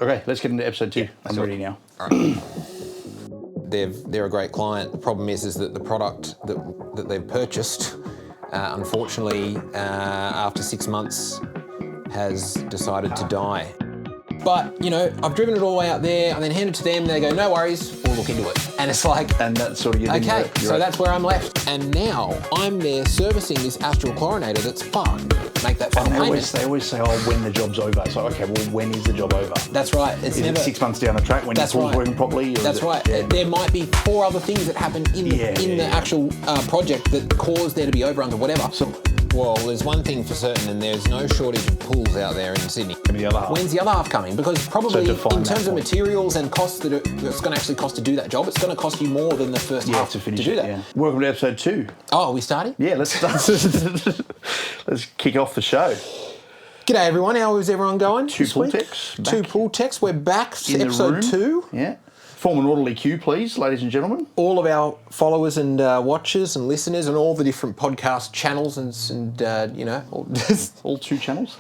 Okay, let's get into episode 2. I'm ready now. All right. They're a great client. The problem is that the product that they've purchased, unfortunately, after 6 months, has decided to die. But, you know, I've driven it all the way out there and then handed it to them. They go, no worries, we'll look into it. And it's like... And that's sort of your thing. Okay, so that's where I'm left. And now I'm there servicing this Astral Chlorinator that's fucked. Make that final payment. They always say, oh, when the job's over. So, okay, well, when is the job over? That's right. It's is never... it 6 months down the track when your pool's working properly? That's right. Yeah. There might be 4 other things that happen in the actual project that cause there to be overruns or whatever. So, well, there's one thing for certain, and there's no shortage of pools out there in Sydney. The other half. When's the other half coming? Because probably in terms of materials and costs that it's going to actually cost to do that job, it's going to cost you more than the first half to do that. Yeah. Welcome to episode 2. Oh, are we starting? Yeah, let's start. Let's kick off the show. G'day everyone, how is everyone going? Two-pooltechs. Two-pooltechs, we're back, episode 2. Yeah. Form an orderly queue, please, ladies and gentlemen. All of our followers and watchers and listeners and all the different podcast channels and you know... all 2 channels.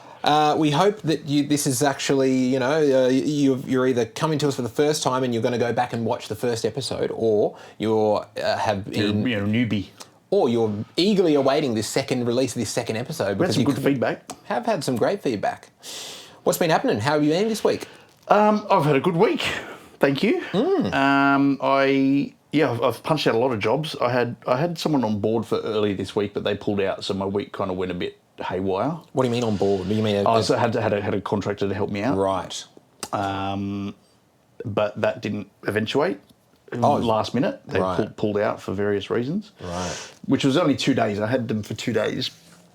We hope that this is actually, you know, you're either coming to us for the first time and you're going to go back and watch the first episode, or you're a newbie. Or you're eagerly awaiting this second release of this second episode. We had some good feedback. Have had some great feedback. What's been happening? How have you been this week? I've had a good week. Thank you. I've punched out a lot of jobs. I had someone on board for early this week, but they pulled out, so my week kind of went a bit haywire. What do you mean on board? Do you mean? So I had a contractor to help me out. Right. But that didn't eventuate. Last minute, they pulled out for various reasons. Right. Which was only 2 days. I had them for 2 days.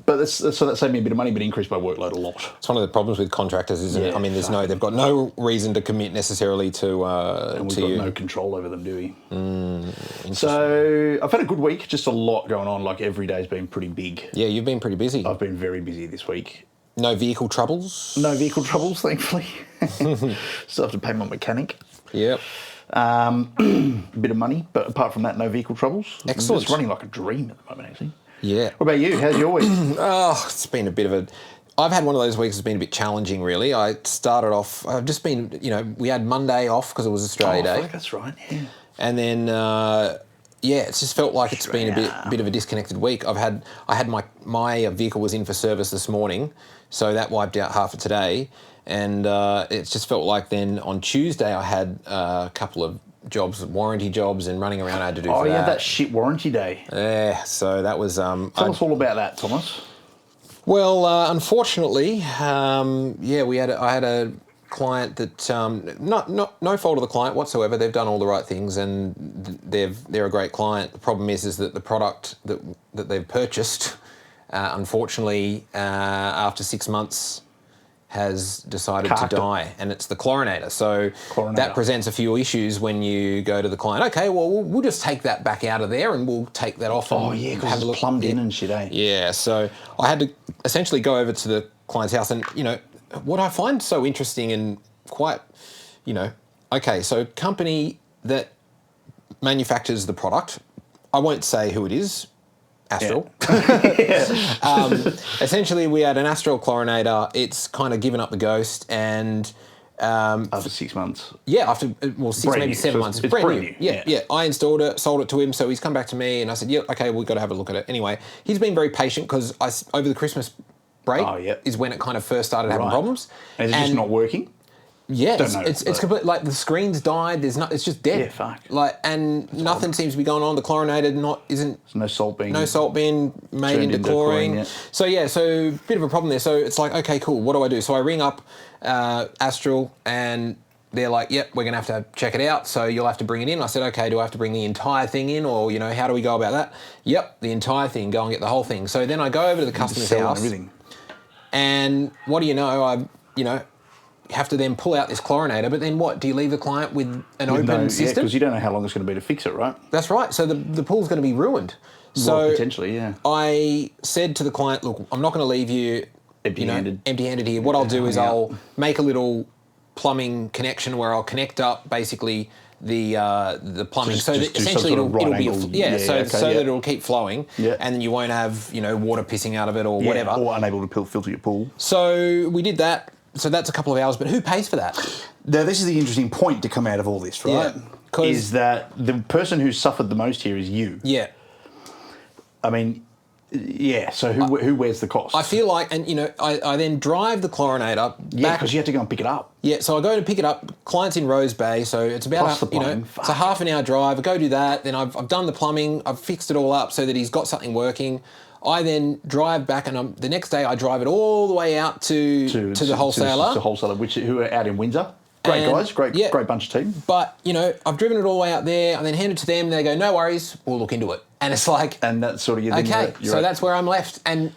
But so that saved me a bit of money, but increased my workload a lot. It's one of the problems with contractors, isn't it? I mean, they've got no reason to commit necessarily to and we've got you. No control over them, do we? So I've had a good week, just a lot going on. Like every day's been pretty big. Yeah, you've been pretty busy. I've been very busy this week. No vehicle troubles? No vehicle troubles, thankfully. Still have to pay my mechanic. Yep. A bit of money, but apart from that, no vehicle troubles. Excellent. It's running like a dream at the moment, actually. Yeah. What about you? How's your week? It's been a bit of a... I've had one of those weeks that's been a bit challenging, really. I started off... I've just been... You know, we had Monday off because it was Australia Day. Fuck, that's right, yeah. And then, it's just felt like it's been a bit of a disconnected week. I had my vehicle was in for service this morning, so that wiped out half of today. And it's just felt like then on Tuesday I had a couple of jobs, warranty jobs, and running around I had to do for that. Oh, yeah, that shit warranty day. Yeah, so that was... Tell us all about that, Thomas. Well, unfortunately, I had a client that, no fault of the client whatsoever. They've done all the right things and they're a great client. The problem is that the product that they've purchased, unfortunately, after 6 months, has decided to die, and it's the chlorinator. So that presents a few issues when you go to the client. Okay, well, we'll just take that back out of there and we'll take that off. Because it's plumbed in and shit, eh? Yeah, so I had to essentially go over to the client's house and, you know, what I find so interesting and quite, you know, okay, so company that manufactures the product, I won't say who it is, Astral. Yeah. Essentially, we had an Astral Chlorinator. It's kind of given up the ghost, and after 6 months. Yeah, after 6 maybe 7 months. It's brand new. Yeah. I installed it, sold it to him, so he's come back to me, and I said, "Yeah, okay, we've got to have a look at it." Anyway, he's been very patient because over the Christmas break is when it kind of first started having problems. And is it just not working? Yeah, it's complete. Like the screen's died. It's just dead. Yeah, fuck. Like, and nothing seems to be going on. The chlorinator isn't. There's no salt being made into chlorine. So bit of a problem there. So it's like, okay, cool. What do I do? So I ring up Astral, and they're like, "Yep, we're gonna have to check it out. So you'll have to bring it in." I said, "Okay, do I have to bring the entire thing in, or you know, how do we go about that?" "Yep, the entire thing. Go and get the whole thing." So then I go over to the customer's house, and what do you know? Have to then pull out this chlorinator, but then what? Do you leave the client with an open system? Yeah, because you don't know how long it's going to be to fix it, right? That's right. So the pool's going to be ruined. So potentially, yeah. I said to the client, "Look, I'm not going to leave you empty-handed here. What I'll do is I'll make a little plumbing connection where I'll connect up basically the plumbing, so that essentially it'll be that it'll keep flowing, and then you won't have water pissing out of it or whatever, or unable to filter your pool." So we did that. So that's a couple of hours, but who pays for that? Now, this is the interesting point to come out of all this, right? Yeah, is that the person who's suffered the most here is you. Yeah. I mean, yeah, so who wears the cost? I feel like, and I then drive the chlorinator back. Yeah, because you have to go and pick it up. Yeah, so I go to pick it up. Client's in Rose Bay, so it's about Plus the plumbing. it's a half an hour drive. I go do that. Then I've done the plumbing. I've fixed it all up so that he's got something working. I then drive back, and the next day I drive it all the way out to the wholesaler. To the wholesaler, who are out in Windsor. Great guys, great bunch of team. But I've driven it all the way out there. I then hand it to them. And they go, "No worries, we'll look into it." And it's like, and that's sort of okay. So that's where I'm left, and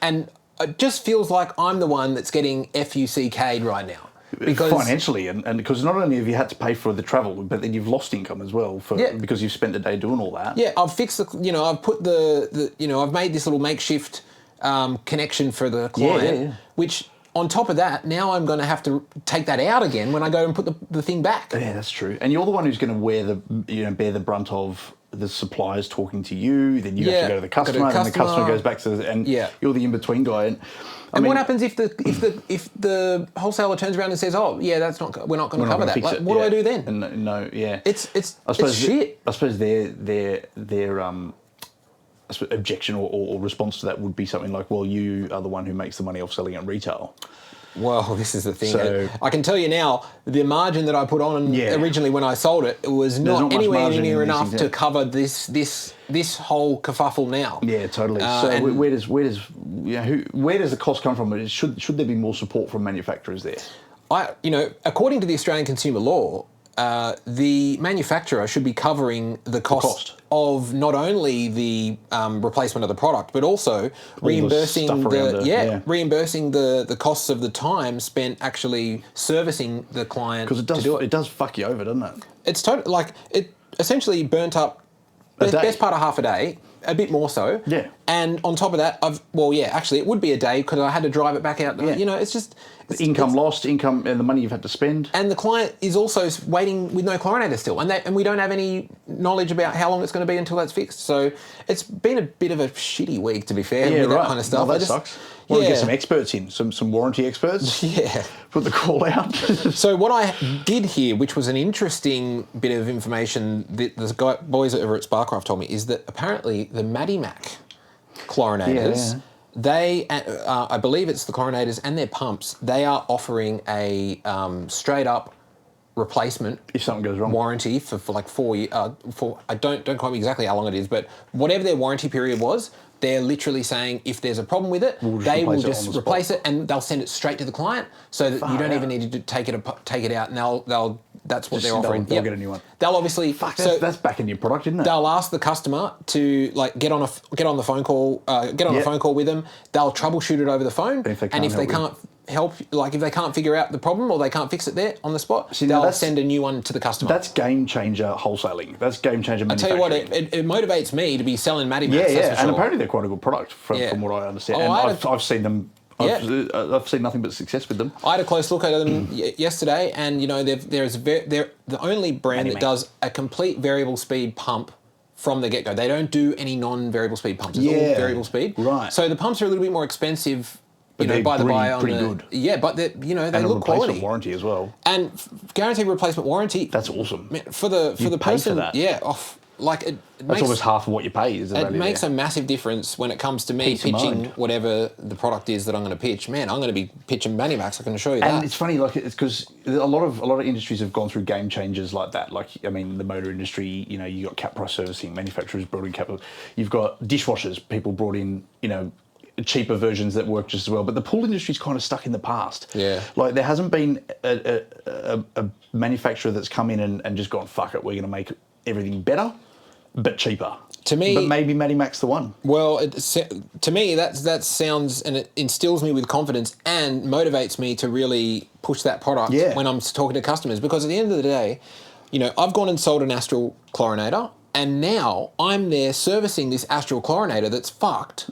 it just feels like I'm the one that's getting FUCK'd right now. Because financially, and because not only have you had to pay for the travel, but then you've lost income as well because you've spent the day doing all that. Yeah, I've fixed I've put I've made this little makeshift connection for the client, which on top of that, now I'm going to have to take that out again when I go and put the thing back. Yeah, that's true. And you're the one who's going to bear the brunt of the suppliers talking to you. Then you have to go to the customer, and the customer goes back to you're the in between guy. And what happens if the wholesaler turns around and says, "Oh, yeah, we're not going to cover that." Like, what do I do then? And no, yeah, it's shit. I suppose their objection or response to that would be something like, "Well, you are the one who makes the money off selling at retail." Well, this is the thing. So, I can tell you now, the margin that I put on originally when I sold it, it was not anywhere near enough to cover this whole kerfuffle now. Yeah, totally. So where does the cost come from? Should there be more support from manufacturers there? According to the Australian consumer law, the manufacturer should be covering the cost of not only the replacement of the product, but also reimbursing the costs of the time spent actually servicing the client. Because it does fuck you over, doesn't it? It's totally like it essentially burnt up the best part of half a day. A bit more so. Yeah. And on top of that, actually, it would be a day because I had to drive it back out. Yeah. It's just... Income lost, and the money you've had to spend. And the client is also waiting with no chlorinator still. And we don't have any knowledge about how long it's going to be until that's fixed. So it's been a bit of a shitty week, to be fair, with that kind of stuff. Well, that sucks. Want to get some experts in, some warranty experts. Yeah. Put the call out. So what I did hear, which was an interesting bit of information that the boys over at Sparcraft told me, is that apparently the Mac chlorinators, they, I believe it's the chlorinators and their pumps, they are offering a straight up replacement if something goes wrong warranty for like 4 years. I don't quote me exactly how long it is, but whatever their warranty period was, they're literally saying if there's a problem with it, they will just replace it and they'll send it straight to the client so that you don't even need to take it out, and that's what they're offering. They'll get a new one. They'll obviously that's backing your product, isn't it? They'll ask the customer to get on the phone call, a phone call with them. They'll troubleshoot it over the phone, and if they can't help, like if they can't figure out the problem or they can't fix it there on the spot, they'll send a new one to the customer. That's game changer wholesaling. That's game changer manufacturing. I tell you what, it motivates me to be selling Matty Max. Yeah, and apparently they're quite a good product from what I understand. I've seen them. I've seen nothing but success with them. I had a close look at them yesterday, and they're the only brand that does a complete variable speed pump from the get-go. They don't do any non-variable speed pumps. It's all variable speed. Right. So the pumps are a little bit more expensive. But they're by the by, pretty good. Yeah, but they look quality. Warranty as well. And guaranteed replacement warranty. That's awesome. For the person, for that. That's almost half of what you pay. It makes a massive difference when it comes to me pitching whatever the product is that I'm going to pitch. Man, I'm going to be pitching Max. I can assure you that. And it's funny, it's because a lot of industries have gone through game changers like that. Like, I mean, the motor industry. You got cap price servicing, manufacturers brought in cap. You've got dishwashers. People brought in, cheaper versions that work just as well. But the pool industry's kind of stuck in the past. Yeah. Like, there hasn't been a manufacturer that's come in and just gone, fuck it, we're going to make everything better, but cheaper. To me... But maybe Max the one. Well, to me, that sounds... And it instills me with confidence and motivates me to really push that product when I'm talking to customers. Because at the end of the day, I've gone and sold an Astral chlorinator, and now I'm there servicing this Astral chlorinator that's fucked.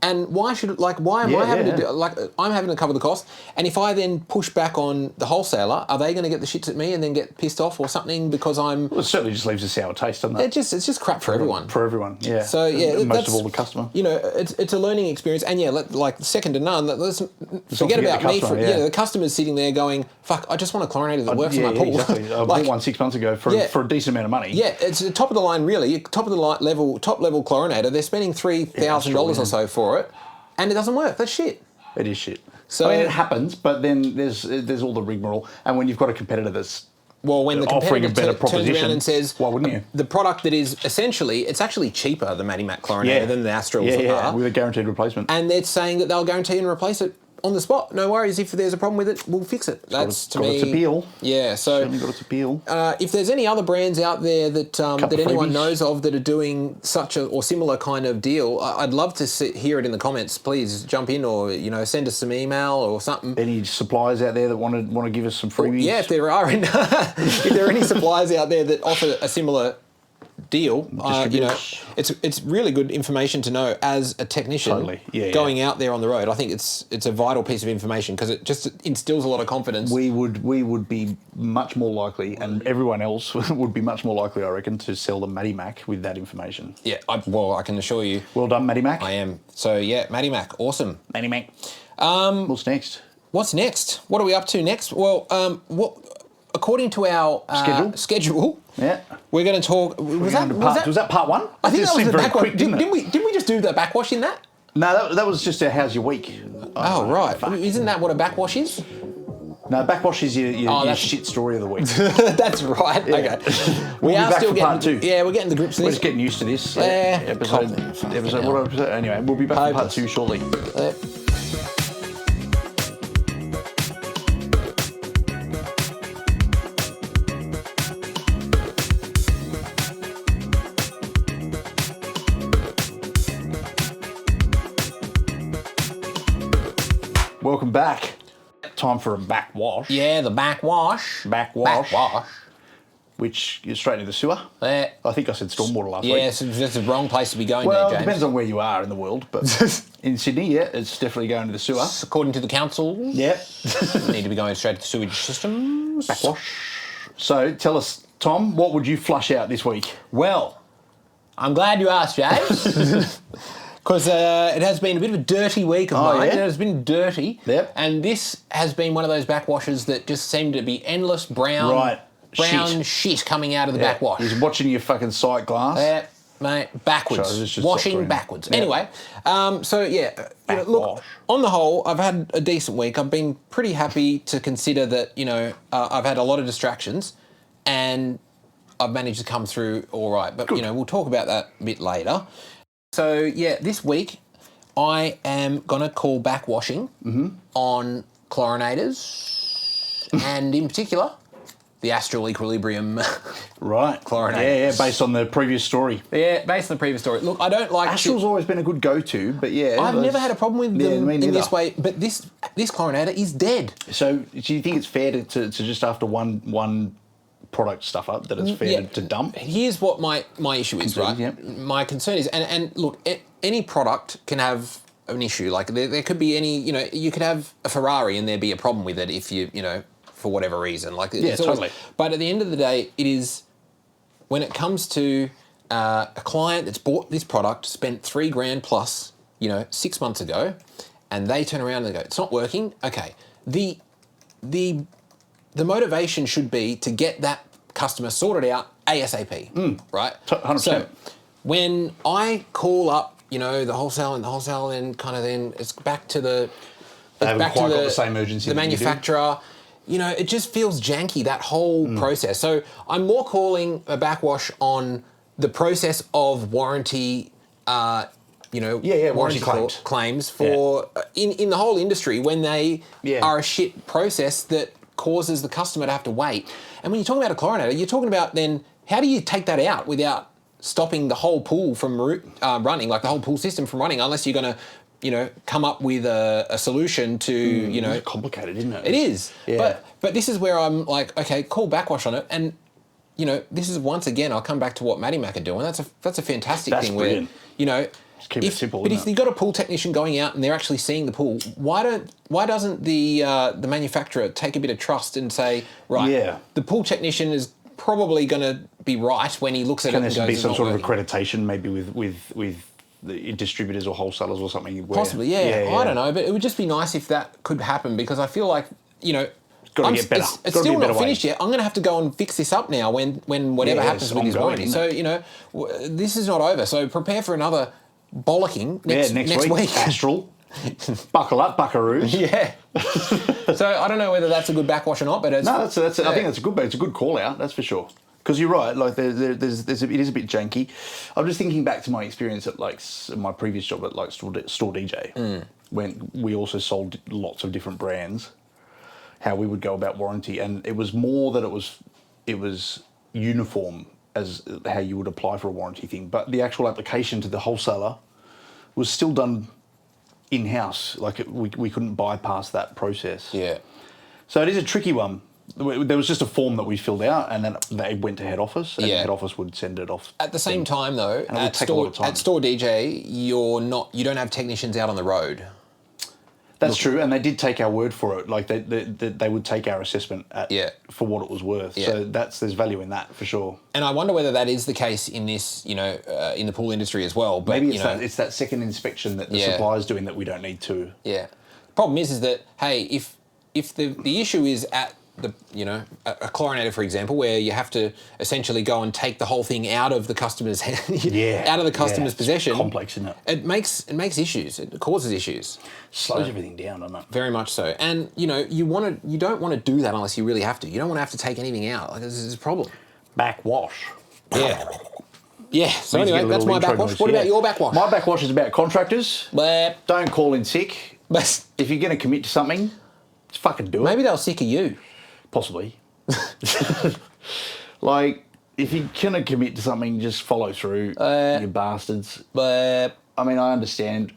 And why am I having to do, I'm having to cover the cost? And if I then push back on the wholesaler, are they going to get the shits at me and then get pissed off or something because I'm... Well, it certainly just leaves a sour taste, doesn't it? It's just crap for everyone. For everyone, yeah. So, yeah, most of all, the customer. You know, it's a learning experience. And, yeah, like, second to none, let's forget about me. The customer's sitting there going, fuck, I just want a chlorinator that works in my pool. Exactly. I bought one 6 months ago for a decent amount of money. Yeah, it's top of the line, really. Top level chlorinator. They're spending $3,000 or so for it. And it doesn't work. That's shit. It is shit. So, I mean, it happens, but then there's all the rigmarole. And when you've got a competitor that's when the offering a competitor better proposition, turns around and says, why wouldn't you? The product that is essentially, it's actually cheaper, the Matimac chlorinator, than the Astrals are. With a guaranteed replacement. And they're saying that they'll guarantee and replace it on the spot. No worries. If there's a problem with it, we'll fix it. That's to me. Got its appeal. Yeah. So certainly got its appeal. If there's any other brands out there that anyone knows of that are doing such a or similar kind of deal, I'd love to hear it in the comments. Please jump in or send us some email or something. Any suppliers out there that want to give us some freebies? Yeah, if there are, if there are any suppliers out there that offer a similar deal, it's really good information to know as a technician going out there on the road. I think it's a vital piece of information because it just instills a lot of confidence. We would be much more likely, and everyone else would be much more likely, I reckon, to sell the Matimac with that information. Yeah, I can assure you. Well done, Matimac. I am. So yeah, Matimac, awesome. Matimac. What's next? What's next? What are we up to next? Well, according to our schedule, we're going to talk. Was that part one? I think that was the backwash. Didn't we just do the backwash in that? No, that was just a how's your week. Oh right. Isn't that what a backwash is? No, backwash is your shit story of the week. That's right. Yeah. Okay. We are still getting part two. Yeah, we're getting the grips of this. We're just getting used to this. Episode. What episode? Anyway, we'll be back for part two shortly. Welcome back. Time for a backwash. Yeah, the backwash. Backwash. Which is straight into the sewer. I think I said stormwater last week. Yeah, so that's the wrong place to be going well, there, James. It depends on where you are in the world, but in Sydney, it's definitely going to the sewer. According to the council, yeah. Need to be going straight to the sewage systems. Backwash. So tell us, Tom, what would you flush out this week? Well, I'm glad you asked, James. Because it has been a bit of a dirty week of mine. Yeah? It has been dirty. Yep. And this has been one of those backwashes that just seem to be endless brown shit coming out of the backwash. He's watching your fucking sight glass. Yeah, mate, backwards. Washing backwards. Yep. Anyway, look, on the whole, I've had a decent week. I've been pretty happy to consider that, I've had a lot of distractions and I've managed to come through all right. But, we'll talk about that a bit later. So, this week I am going to call backwashing on chlorinators and in particular the Astral Equilibrium chlorinators. Yeah, based on the previous story. Yeah, based on the previous story. Look, I don't like... Astral's always been a good go-to, but I've never had a problem with them in this way, but this chlorinator is dead. So, do you think it's fair to just after one product stuff up that it's fair to dump? Here's what my issue is, right? Yep. My concern is, and look, any product can have an issue. Like there could be any, you could have a Ferrari and there be a problem with it if you, for whatever reason. Like totally. But at the end of the day, it is when it comes to a client that's bought this product, spent $3,000 plus, 6 months ago, and they turn around and they go, it's not working. Okay, the motivation should be to get that customer sorted out ASAP, right? 100%. So when I call up, the wholesale and then it's back to the... They haven't quite got the same urgency. The manufacturer, it just feels janky, that whole process. So I'm more calling a backwash on the process of warranty, warranty claims for in the whole industry when they are a shit process that causes the customer to have to wait. And when you're talking about a chlorinator, you're talking about then how do you take that out without stopping the whole pool from running, like the whole pool system from running, unless you're going to, come up with a solution to, It's complicated, isn't it? It is. Yeah. But this is where I'm like, okay, call backwash on it. And, this is once again, I'll come back to what Matimac are doing. That's a fantastic thing brilliant. where, Just keep it simple. But if you've got a pool technician going out and they're actually seeing the pool, why doesn't the manufacturer take a bit of trust and say, right, the pool technician is probably going to be right when he looks at it and goes, can there be some sort of accreditation, maybe with the distributors or wholesalers or something? Possibly, yeah. I don't know, but it would just be nice if that could happen, because I feel like, got to get better. It's still not finished yet. I'm going to have to go and fix this up now when whatever happens with his warranty. So, this is not over. So prepare for another bollocking next week. Astral. Buckle up, buckaroos. Yeah. So I don't know whether that's a good backwash or not, but it's... No, I think it's a good call out, that's for sure. Because you're right, like it is a bit janky. I'm just thinking back to my experience at like my previous job at like store DJ, when we also sold lots of different brands, how we would go about warranty, and it was more that it was uniform as how you would apply for a warranty thing, but the actual application to the wholesaler was still done in-house. Like we couldn't bypass that process. Yeah. So it is a tricky one. There was just a form that we filled out, and then they went to head office, and head office would send it off. At the same time, though, at store DJ, you don't have technicians out on the road. That's true, and they did take our word for it. Like they would take our assessment for what it was worth. Yeah. So there's value in that for sure. And I wonder whether that is the case in this, in the pool industry as well. But maybe it's that second inspection that the supplier's doing that we don't need to. Yeah. Problem is that, hey, if the issue is at a chlorinator, for example, where you have to essentially go and take the whole thing out of the customer's out of the customer's possession. It's complex, isn't it? It makes issues. It causes issues. Slows everything down, doesn't it? Very much so. And you don't want to do that unless you really have to. You don't want to have to take anything out. Like, this is a problem. Backwash. Yeah. Yeah. So anyway, that's my backwash. What about your backwash? My backwash is about contractors. Don't call in sick. If you're going to commit to something, just fucking do it. Maybe they're sick of you. Possibly. Like, if you're going to commit to something, just follow through, you bastards. I mean, I understand.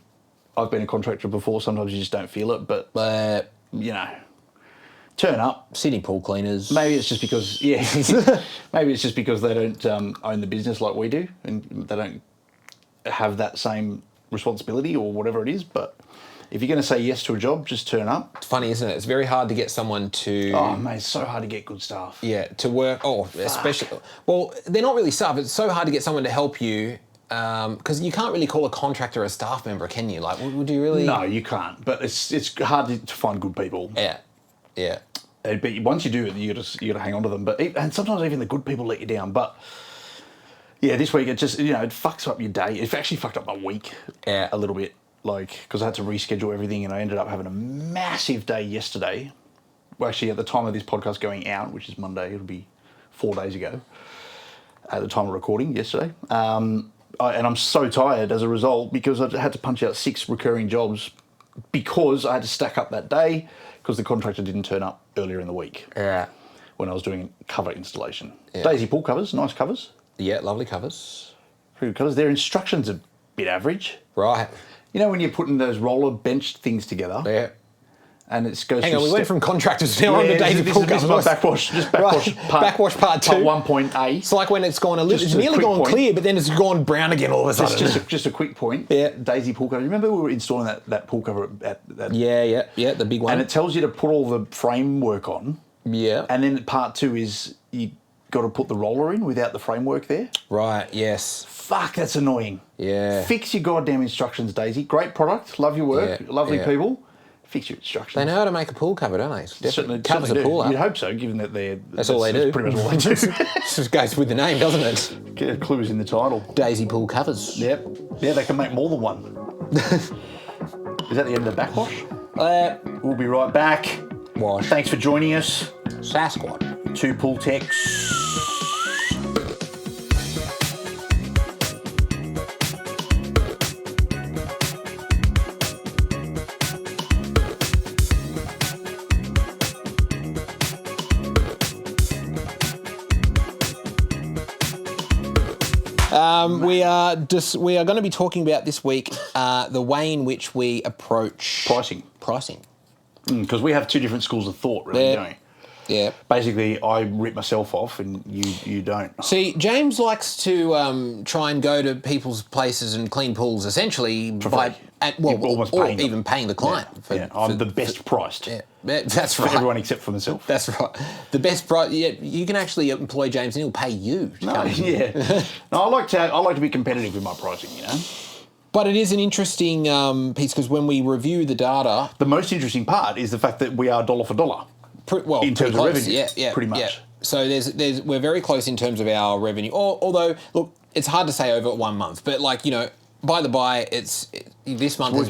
I've been a contractor before. Sometimes you just don't feel it, but, turn up. Sydney pool cleaners. Maybe it's just because, maybe it's just because they don't own the business like we do, and they don't have that same responsibility or whatever it is, but... If you're going to say yes to a job, just turn up. It's funny, isn't it? It's very hard to get someone to... Oh, mate, it's so hard to get good staff. Yeah, to work... Oh, especially... Well, they're not really staff. It's so hard to get someone to help you because you can't really call a contractor a staff member, can you? Like, would you really... No, you can't. But it's hard to find good people. Yeah, yeah. But once you do it, you got to hang on to them. And sometimes even the good people let you down. But... Yeah, this week it just, it fucks up your day. It actually fucked up my week a little bit. Like, because I had to reschedule everything, and I ended up having a massive day yesterday. Well, actually, at the time of this podcast going out, which is Monday, it'll be 4 days ago, at the time of recording yesterday. And I'm so tired as a result because I had to punch out 6 recurring jobs because I had to stack up that day because the contractor didn't turn up earlier in the week. Yeah. When I was doing cover installation. Yeah. Daisy pool covers, nice covers. Yeah, lovely covers. Pretty good covers. Their instructions are a bit average. Right. You know when you're putting those roller bench things together? Yeah. And it goes Hang on, we went from contractors now on to Daisy pool covers. This is my backwash. Just backwash part. Backwash part 2. Part 1.A. It's like when it's gone it's nearly gone clear, but then it's gone brown again all of a sudden. Just a quick point. Yeah. Daisy pool cover. Remember we were installing that pool cover at that? Yeah, the big one. And it tells you to put all the framework on. Yeah. And then part 2 is you got to put the roller in without the framework there. Right, yes. Fuck, that's annoying. Yeah. Fix your goddamn instructions, Daisy. Great product. Love your work. Yeah. Lovely people. Fix your instructions. They know how to make a pool cover, don't they? Certainly covers the pool up. You'd hope so, given that that's all they do. Pretty much all they do. Just goes with the name, doesn't it? Get clues in the title. Daisy pool covers. Yep. Yeah, they can make more than one. Is that the end of the backwash? We'll be right back. Wash. Thanks for joining us. Sasquatch. Two Pool Techs. We are going to be talking about this week the way in which we approach pricing. Pricing. Because we have 2 different schools of thought, really, don't we? Yeah. Basically, I rip myself off and you don't. See, James likes to try and go to people's places and clean pools essentially by You're almost or paying them. even paying the client. I'm the best priced. Yeah, that's For right. everyone except for myself. That's right. The best price. Yeah, you can actually employ James and he'll pay you. No, yeah. No, I like to be competitive with my pricing, you know. But it is an interesting piece because when we review the data, The most interesting part is the fact that we are dollar for dollar. In terms of revenue, pretty much. Yeah. So we're very close in terms of our revenue. Although, look, it's hard to say over 1 month, but like, you know, by the by, this month has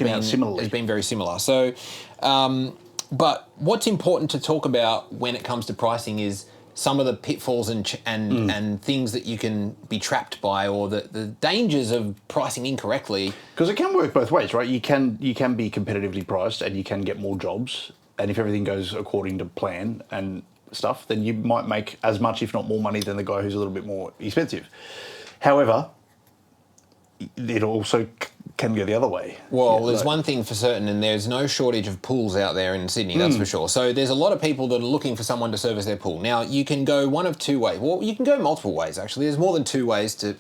been very similar. So, but what's important to talk about when it comes to pricing is some of the pitfalls and things that you can be trapped by, or the dangers of pricing incorrectly. Because it can work both ways, right? You can be competitively priced and you can get more jobs. And if everything goes according to plan and stuff, then you might make as much, if not more money than the guy who's a little bit more expensive. However, it also can go the other way. Well, there's one thing for certain, and there's no shortage of pools out there in Sydney, that's for sure. So there's a lot of people that are looking for someone to service their pool. Now, you can go one of two ways. Well, you can go multiple ways, actually. There's more than two ways to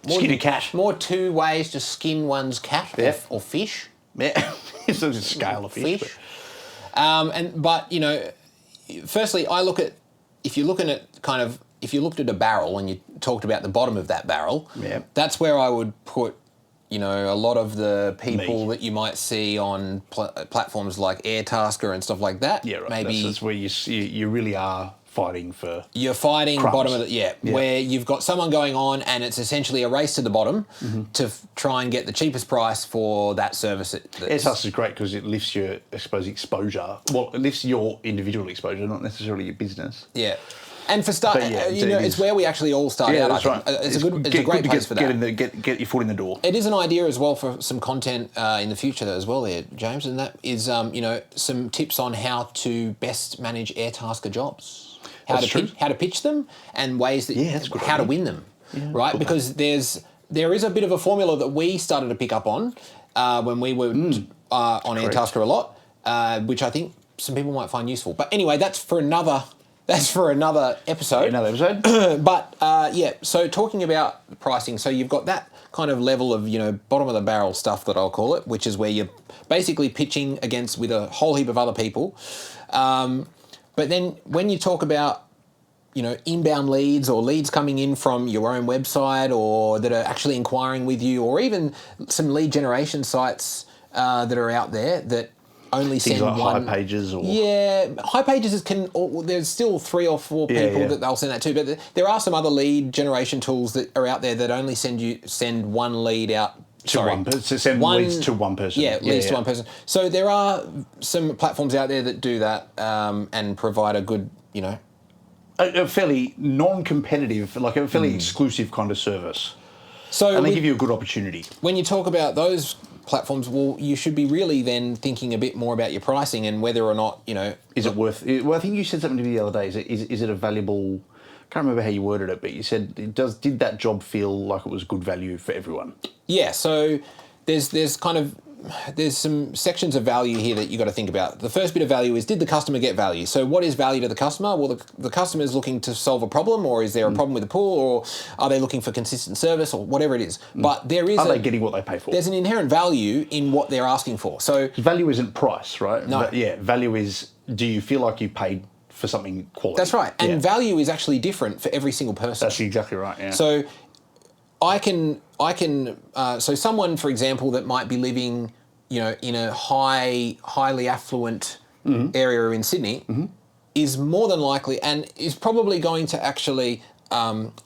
skin a cat. More two ways to skin one's cat or fish. Yeah, it's a scale of fish. But you know, firstly, if you're looking at if you looked at a barrel and you talked about the bottom of that barrel, that's where I would put, you know, a lot of the people that you might see on platforms like Airtasker and stuff like that. Yeah, right. Maybe that's where you really are fighting for. You're fighting crumbs. Bottom of where you've got someone going on and it's essentially a race to the bottom to try and get the cheapest price for that service. Airtasker is great because it lifts your, I suppose, exposure. Well, it lifts your individual exposure, not necessarily your business. Yeah. And for it's where we actually all start out. That's right. It's a great place for that. Get your foot in the door. It is an idea as well for some content in the future as well there, James, and that is, you know, some tips on how to best manage Airtasker jobs. How to pitch them and ways that to win them, right? Because there is a bit of a formula that we started to pick up on when we were on Airtasker a lot, which I think some people might find useful. But anyway, that's for another episode. But so talking about pricing, so you've got that kind of level of, you know, bottom of the barrel stuff that I'll call it, which is where you're basically pitching with a whole heap of other people. But then when you talk about, you know, inbound leads or leads coming in from your own website or that are actually inquiring with you, or even some lead generation sites that are out there that only things send like one. High Pages or High Pages there's still 3 or 4 people that they'll send that to, but there are some other lead generation tools that are out there that only send one lead out. Leads to one person. Leads to one person. So there are some platforms out there that do that and provide a good, you know, a fairly non-competitive, like a fairly exclusive kind of service. So and they give you a good opportunity. When you talk about those platforms, well, you should be really then thinking a bit more about your pricing and whether or not, you know, is it worth? Well, I think you said something to me the other day. Is it a valuable? I can't remember how you worded it, but you said did that job feel like it was good value for everyone? Yeah, so there's some sections of value here that you got to think about. The first bit of value is, did the customer get value? So what is value to the customer? Well, the customer is looking to solve a problem, or is there a problem with the pool, or are they looking for consistent service, or whatever it is? But are they getting what they pay for? There's an inherent value in what they're asking for. So value isn't price, right? No. Value is, do you feel like you paid for something quality? That's right. And value is actually different for every single person. That's exactly right, yeah. So so someone, for example, that might be living, you know, in a highly affluent area in Sydney is more than likely and is probably going to actually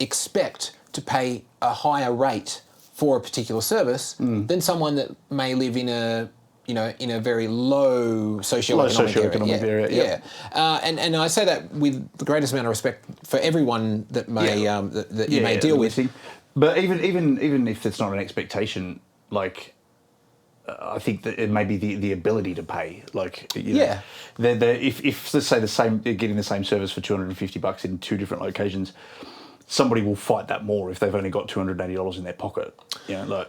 expect to pay a higher rate for a particular service than someone that may live in a very low socioeconomic area. And I say that with the greatest amount of respect for everyone that may that you may deal with. But even if it's not an expectation, like I think that it may be the ability to pay. Like if let's say they're getting the same service for $250 in 2 different locations, somebody will fight that more if they've only got $280 in their pocket. You know, like.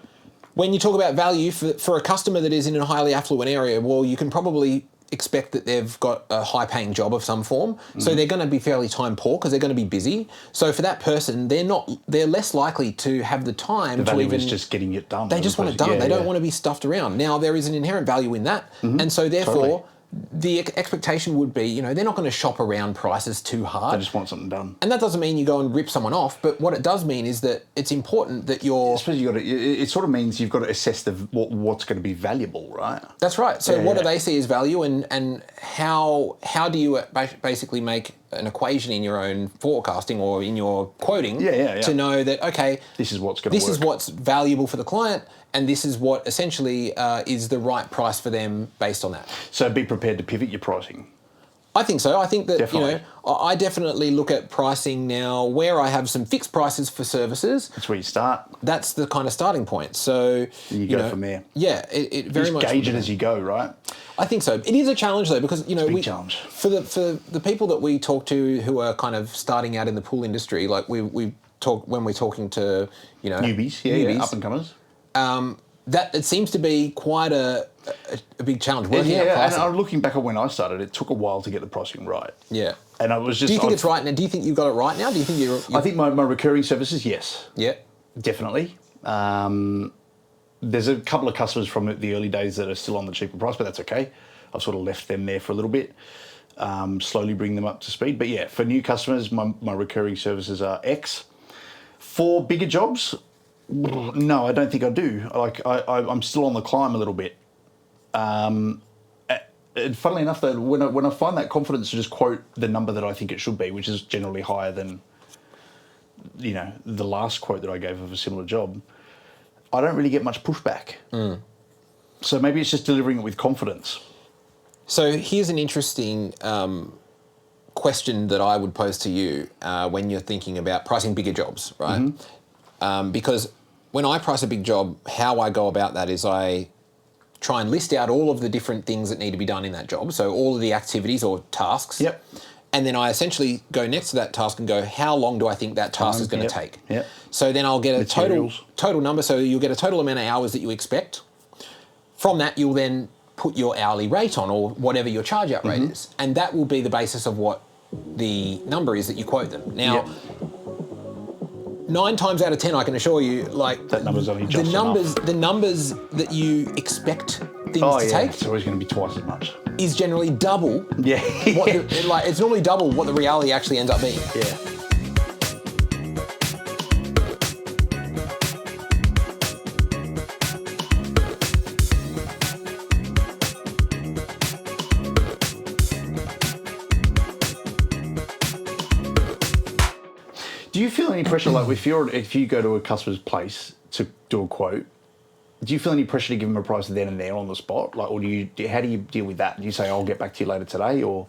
When you talk about value for a customer that is in a highly affluent area, well, you can probably expect that they've got a high-paying job of some form, so they're going to be fairly time poor because they're going to be busy. So for that person, they're less likely to have the time The to value even. is just getting it done. They just want it done. They don't want to be stuffed around. Now there is an inherent value in that, and so therefore the expectation would be, they're not going to shop around prices too hard. They just want something done. And that doesn't mean you go and rip someone off, but what it does mean is that it's important that you're. I suppose it sort of means you've got to assess what's going to be valuable, right? That's right. So what do they see as value, and how do you basically make an equation in your own forecasting or in your quoting to know that, okay, this is what's going to work. This is what's valuable for the client, and this is what essentially is the right price for them based on that. So be prepared to pivot your pricing. I think so. I think that, Definitely. I definitely look at pricing now where I have some fixed prices for services. That's where you start. That's the kind of starting point. So you go from there. Yeah, it very just much gauge it as you go, right? I think so. It is a challenge though, because challenge. For the people that we talk to who are kind of starting out in the pool industry, like we talk when we're talking to newbies, up and comers. That it seems to be quite a big challenge working out pricing. And looking back at when I started, it took a while to get the pricing right. Yeah. And I was just. Do you think it's right now? Do you think you've got it right now? Do you think you're I think my recurring services, yes. Yeah. Definitely. There's a couple of customers from the early days that are still on the cheaper price, but that's okay. I've sort of left them there for a little bit, slowly bring them up to speed. But yeah, for new customers, my recurring services are X. For bigger jobs, no, I don't think I do. I'm still on the climb a little bit. And funnily enough, though, when I find that confidence to just quote the number that I think it should be, which is generally higher than, the last quote that I gave of a similar job, I don't really get much pushback. So maybe it's just delivering it with confidence. So here's an interesting question that I would pose to you when you're thinking about pricing bigger jobs, right? Because when I price a big job, how I go about that is I try and list out all of the different things that need to be done in that job. So all of the activities or tasks. Yep. And then I essentially go next to that task and go, how long do I think that task is going to take? Yep. So then I'll get a total number. So you'll get a total amount of hours that you expect. From that, you'll then put your hourly rate on or whatever your charge out rate is. And that will be the basis of what the number is that you quote them. Now, 9 times out of 10, I can assure you, that number's only just the numbers that you expect things to take. It's always going to be twice as much. Is generally double. Yeah. It's normally double what the reality actually ends up being. Yeah. Do you feel any pressure, if you go to a customer's place to do a quote, do you feel any pressure to give them a price then and there on the spot? Or how do you deal with that? Do you say, I'll get back to you later today, or?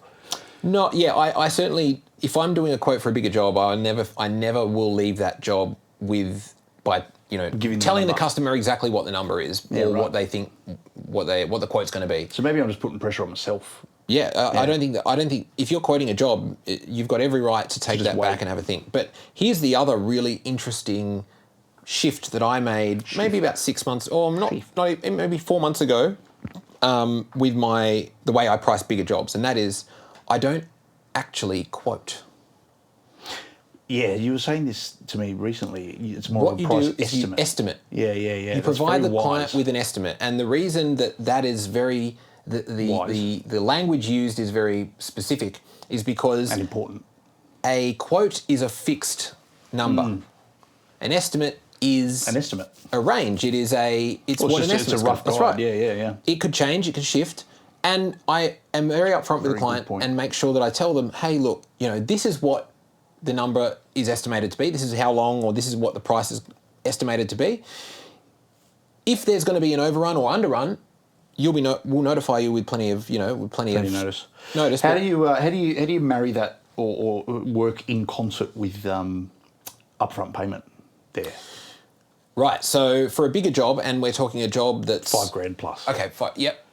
No, yeah, I certainly, if I'm doing a quote for a bigger job, I never will leave that job by telling the customer exactly what the number is what they think, what the quote's going to be. So maybe I'm just putting pressure on myself. I don't think if you're quoting a job, you've got every right to take that back and have a think. But here's the other really interesting shift that I made maybe about 6 months, or maybe 4 months ago, with the way I price bigger jobs, and that is I don't actually quote. Yeah, you were saying this to me recently. It's more what of a you price do is estimate. you estimate. Yeah. You provide the client with an estimate, and the reason that is very the language used is very specific, is because and important. A quote is a fixed number. An estimate is an estimate. A range. It's what an estimate is. It's a rough guide. That's right. Yeah. It could change. It could shift. And I am very upfront with the client and make sure that I tell them, hey, look, this is what the number is estimated to be. This is how long, or this is what the price is estimated to be. If there's going to be an overrun or underrun, we'll notify you with plenty of notice. How do you marry that or work in concert with upfront payment there? Right. So for a bigger job, and we're talking a job that's $5,000 plus. Okay. Yep.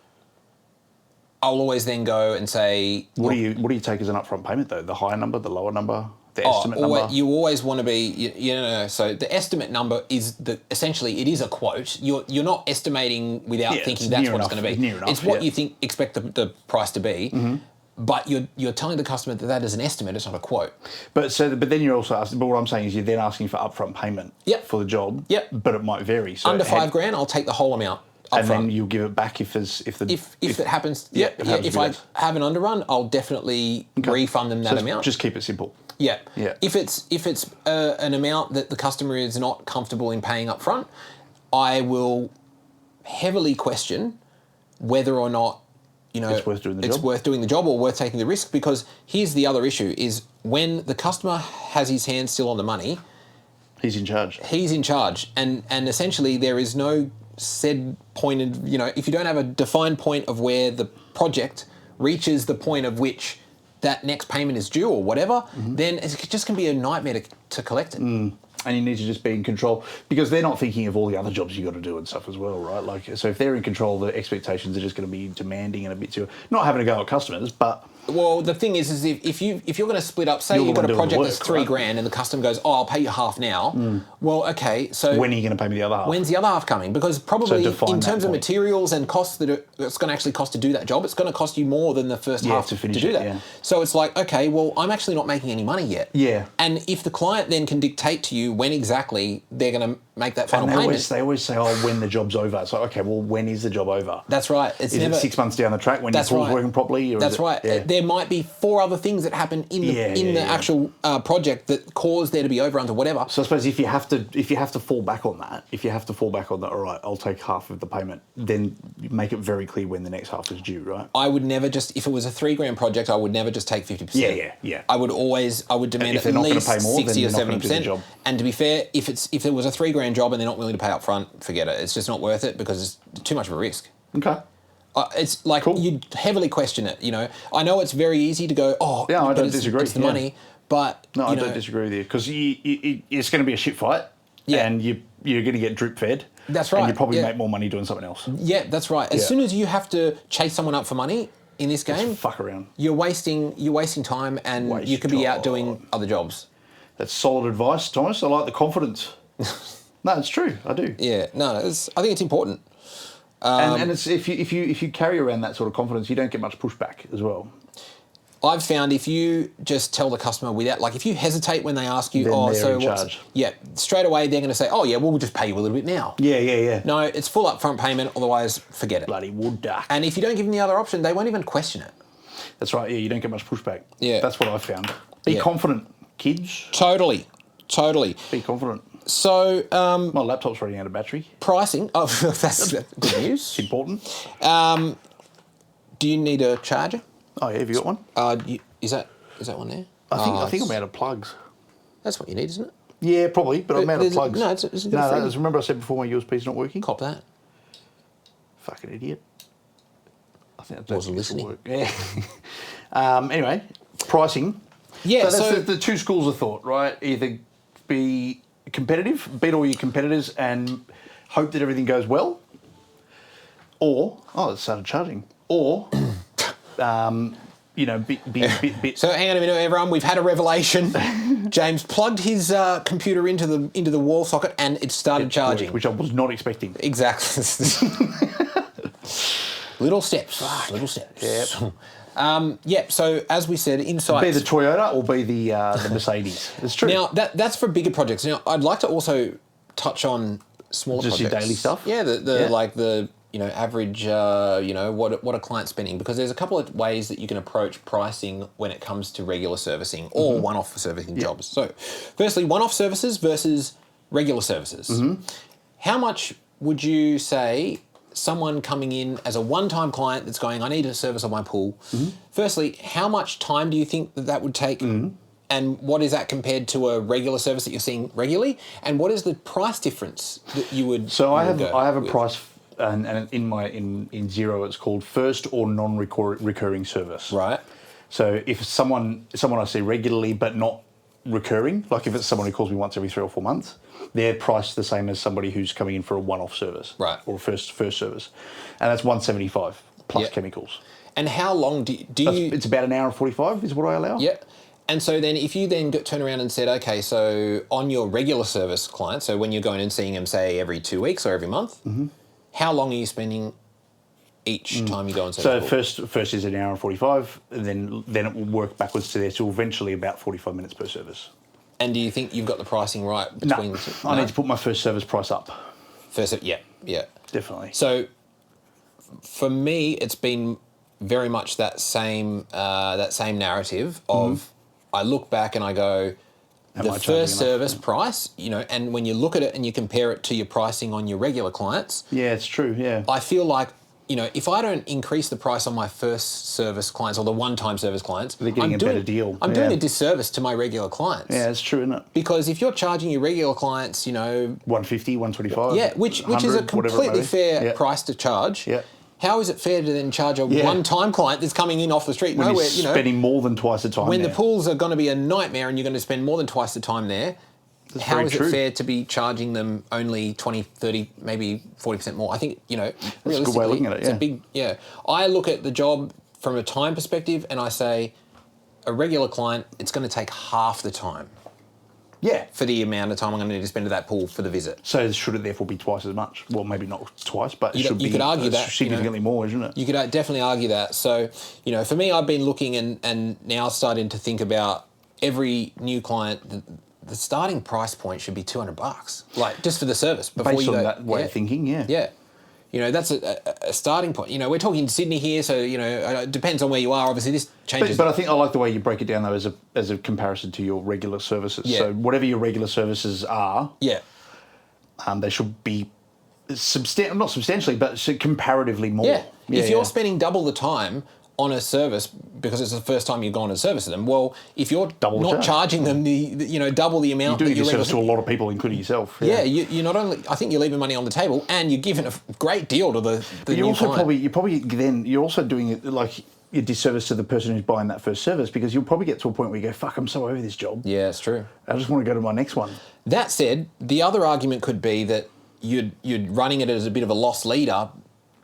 I'll always then go and say, what do you take as an upfront payment though? The higher number, the lower number, the estimate number? You always want to be, so the estimate number is essentially it is a quote. You're not estimating without thinking that's what it's going to be. Near enough, it's what you expect the price to be. Mm-hmm. But you're telling the customer that is an estimate, it's not a quote. But then you're also asking, but what I'm saying is you're then asking for upfront payment for the job. Yep. But it might vary. So under $5,000, I'll take the whole amount upfront. And then you'll give it back if it happens. If I have an underrun, I'll definitely refund them that amount. Just keep it simple. Yeah. Yeah. If it's an amount that the customer is not comfortable in paying upfront, I will heavily question whether or not it's worth doing the job or worth taking the risk, because here's the other issue is when the customer has his hand still on the money, he's in charge. And essentially there is no said point of, if you don't have a defined point of where the project reaches the point of which that next payment is due or whatever, then it just can be a nightmare to collect it. And you need to just be in control, because they're not thinking of all the other jobs you got to do and stuff as well, right? Like, so if they're in control, the expectations are just going to be demanding and a bit too, not having to go at customers, but. Well, the thing is if you're going to split up, say you've got a project that's $3,000 and the customer goes, I'll pay you half now. Well, okay, so when are you going to pay me the other half? When's the other half coming? Because probably in terms of materials and costs that it's going to actually cost to do that job, it's going to cost you more than the first half to do that. Yeah. So it's like, okay, well, I'm actually not making any money yet. Yeah. And if the client then can dictate to you when exactly they're going to make that final payment. They always say, when the job's over. It's like, okay, well, when is the job over? That's right. Is it 6 months down the track when your pool's working properly? Or that's right. Yeah. There might be 4 other things that happen in the actual project that cause there to be overruns or whatever. So I suppose if you have to fall back on that, all right, I'll take half of the payment, then make it very clear when the next half is due, right? I would never just, if it was a $3,000 project, I would never just take 50%. Yeah. I would demand at least 60 or 70%. And to be fair, if it was a $3,000 job and they're not willing to pay up front, forget it. It's just not worth it because it's too much of a risk. Okay. It's like you'd heavily question it. I know it's very easy to go, I don't disagree. It's the money, but I don't disagree with you, because it's going to be a shit fight, and you're going to get drip fed. That's right. And you probably make more money doing something else. Yeah, that's right. As soon as you have to chase someone up for money in this game, just fuck around. You're wasting time, and you could be out doing other jobs. That's solid advice, Thomas. I like the confidence. No, it's true. I do. Yeah. No, I think it's important. And it's if you carry around that sort of confidence, you don't get much pushback as well. I've found if you just tell the customer without, like, if you hesitate when they ask you, straight away they're going to say, we'll just pay you a little bit now. Yeah. No, it's full upfront payment, otherwise forget it. Bloody wood duck. And if you don't give them the other option, they won't even question it. That's right. Yeah, you don't get much pushback. Yeah, that's what I found. Be confident, kids. Totally. Be confident. So my laptop's running out of battery. Pricing. Oh, that's good news. It's important. Do you need a charger? Oh yeah, have you got one? Is that one there? I think I'm out of plugs. That's what you need, isn't it? Yeah, probably, but I'm out of plugs. Remember I said before my USB's not working? Cop that. Fucking idiot. I think that wasn't listening. Work. Yeah. Anyway, pricing. Yeah, so that's the two schools of thought, right? Either be competitive, beat all your competitors and hope that everything goes well, or, it started charging, or, be So hang on a minute, everyone. We've had a revelation. James plugged his computer into the wall socket and it started charging. Which I was not expecting. Exactly. Little steps. Yep. So as we said, insights. Be the Toyota or be the Mercedes. It's true. Now that's for bigger projects. Now I'd like to also touch on smaller projects. Just your daily stuff. Yeah, the average what a client's spending, because there's a couple of ways that you can approach pricing when it comes to regular servicing or one-off servicing jobs. So firstly, one-off services versus regular services. How much would you say someone coming in as a one-time client that's going, I need a service on my pool. Firstly, how much time do you think that would take? And what is that compared to a regular service that you're seeing regularly? And what is the price difference that you would? So I have a price, and in Xero it's called first or non-recurring service. Right. So if someone I see regularly but not recurring, like if it's someone who calls me once every 3 or 4 months, they're priced the same as somebody who's coming in for a one-off service, right, or a first service, and that's $175 plus chemicals. And how long do you? It's about an hour and 45 is what I allow. Yeah. And so then if you then turn around and said, okay, so on your regular service clients, so when you're going and seeing them, say, every 2 weeks or every month, how long are you spending each time you go and service? So first is an hour and 45, and then it will work backwards to there, so eventually about 45 minutes per service. And do you think you've got the pricing right between the two? I need to put my first service price up. Yeah. Definitely. So for me, it's been very much that same narrative of I look back and I go, the first service price, and when you look at it and you compare it to your pricing on your regular clients. Yeah, it's true, yeah. I feel like, if I don't increase the price on my first service clients or the one-time service clients, they're getting a better deal. I'm doing a disservice to my regular clients. Yeah, it's true, isn't it? Because if you're charging your regular clients, 150, 125. Yeah, which is a completely fair price to charge. Yeah. How is it fair to then charge a one-time client that's coming in off the street when he's spending more than twice the time when the pools are going to be a nightmare and you're going to spend more than twice the time there? How is it fair to be charging them only 20, 30, maybe 40% more? I think, realistically, a good way of looking at it, it's a big, I look at the job from a time perspective and I say, a regular client, it's going to take half the time. Yeah. For the amount of time I'm going to need to spend at that pool for the visit. So should it therefore be twice as much? Well, maybe not twice, but it should be. You could argue that significantly more, isn't it? You could definitely argue that. So, for me, I've been looking and now starting to think about every new client. The starting price point should be $200, like just for the service. Before Based you on that way of thinking, yeah. Yeah. That's a starting point. We're talking Sydney here, so, it depends on where you are. Obviously, this changes. But I think I like the way you break it down, though, as a comparison to your regular services. Yeah. So whatever your regular services are, they should be not substantially, but comparatively more. Yeah. If you're spending double the time on a service because it's the first time you've gone to service them, well, if you're not charging them double the amount, you're doing a service to a lot of people, including yourself. Yeah, you're not only. I think you're leaving money on the table, and you're giving a great deal to the you're new also client. you're also doing it like a disservice to the person who's buying that first service, because you'll probably get to a point where you go, "Fuck, I'm so over this job." Yeah, it's true. I just want to go to my next one. That said, the other argument could be that you're running it as a bit of a loss leader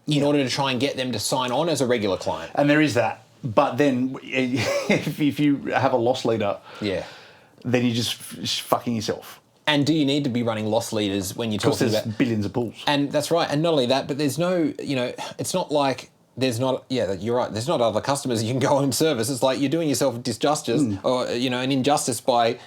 in order to try and get them to sign on as a regular client. And there is that. But then, if you have a loss leader, then you're just fucking yourself. And do you need to be running loss leaders when you're talking about... Because there's billions of pools. And that's right. And not only that, but there's no, it's not like there's not... Yeah, you're right. There's not other customers you can go and service. It's like you're doing yourself a disjustice or, an injustice by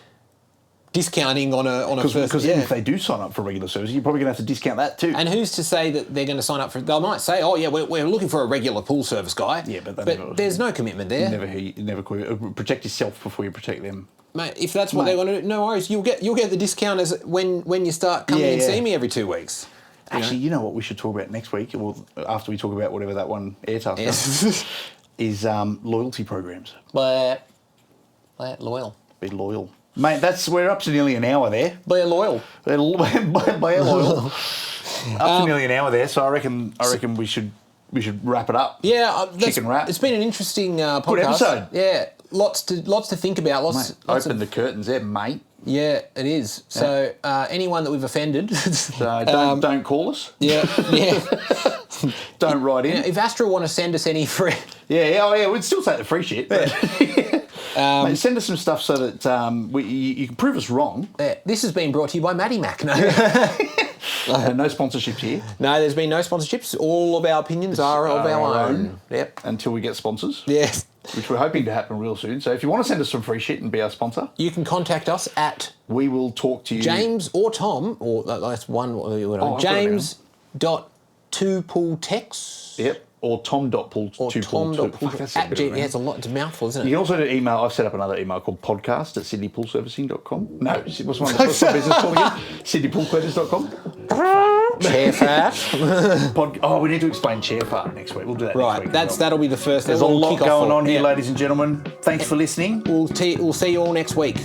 discounting on a first... Because if they do sign up for regular service, you're probably going to have to discount that too. And who's to say that they're going to sign up for... They might say, oh, yeah, we're looking for a regular pool service guy. Yeah, but there's no commitment there. Never protect yourself before you protect them. Mate, if that's what they want to do, no worries. You'll get the discount as when you start coming and see me every 2 weeks. Actually, you know what we should talk about next week, or after we talk about whatever that one airtask is loyalty programs. Loyal. Be loyal. Mate, we're up to nearly an hour there. Be loyal. Be loyal. Up to nearly an hour there, so I reckon we should wrap it up. Yeah, chicken wrap. It's been an interesting podcast. Good episode. Yeah, lots to think about. Open the curtains there, mate. Yeah, it is. So anyone that we've offended, so don't call us. Yeah. Don't write in. If Astra want to send us any free, we'd still take the free shit. But mate, send us some stuff so that you can prove us wrong. This has been brought to you by Matty Mac. No. No sponsorships here. No, there's been no sponsorships. All of our opinions are of our own. Yep. Until we get sponsors. Yes. Which we're hoping to happen real soon. So if you want to send us some free shit and be our sponsor, you can contact us at... We will talk to you... James or Tom, or that's one... james.twopooltechs. Yep. Or tom.twopooltechs. It's a lot. It's a mouthful, isn't it? You can also do email. I've set up another email called podcast@sydneypoolservicing.com. No, what's my business called again? sydneypoolcleaners.com. Chair fart. We need to explain chair fart next week. We'll do that next week. That'll be the first. There's a lot going on here, ladies and gentlemen. Thanks for listening. We'll see you all next week.